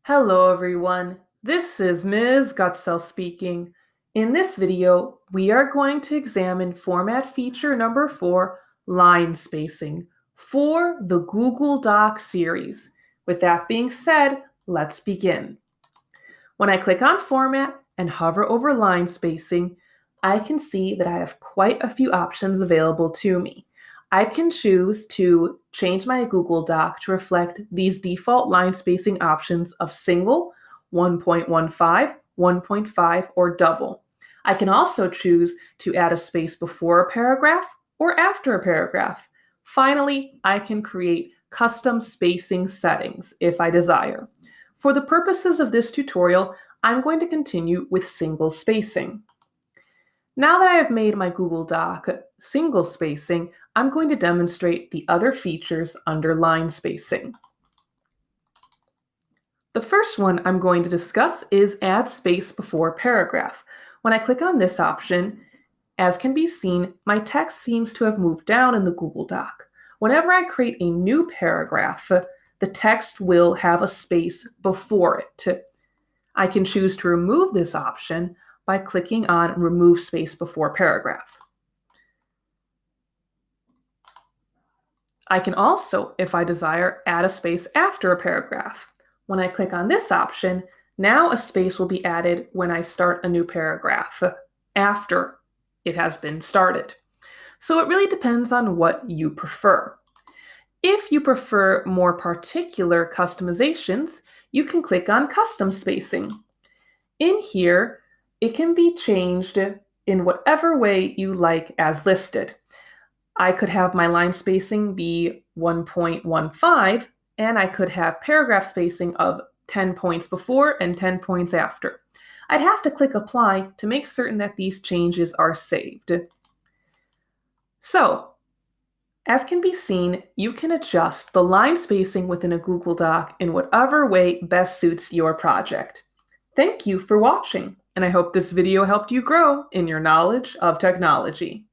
Hello everyone, this is Ms. Gutzel speaking. In this video, we are going to examine format feature number 4, line spacing, for the Google Doc series. With that being said, let's begin. When I click on format and hover over line spacing, I can see that I have quite a few options available to me. I can choose to change my Google Doc to reflect these default line spacing options of single, 1.15, 1.5, or double. I can also choose to add a space before a paragraph or after a paragraph. Finally, I can create custom spacing settings if I desire. For the purposes of this tutorial, I'm going to continue with single spacing. Now that I have made my Google Doc single spacing, I'm going to demonstrate the other features under line spacing. The first one I'm going to discuss is add space before paragraph. When I click on this option, as can be seen, my text seems to have moved down in the Google Doc. Whenever I create a new paragraph, the text will have a space before it. I can choose to remove this option by clicking on Remove Space Before Paragraph. I can also, if I desire, add a space after a paragraph. When I click on this option, now a space will be added when I start a new paragraph after it has been started. So it really depends on what you prefer. If you prefer more particular customizations, you can click on Custom Spacing. In here, it can be changed in whatever way you like as listed. I could have my line spacing be 1.15, and I could have paragraph spacing of 10 points before and 10 points after. I'd have to click Apply to make certain that these changes are saved. So, as can be seen, you can adjust the line spacing within a Google Doc in whatever way best suits your project. Thank you for watching, and I hope this video helped you grow in your knowledge of technology.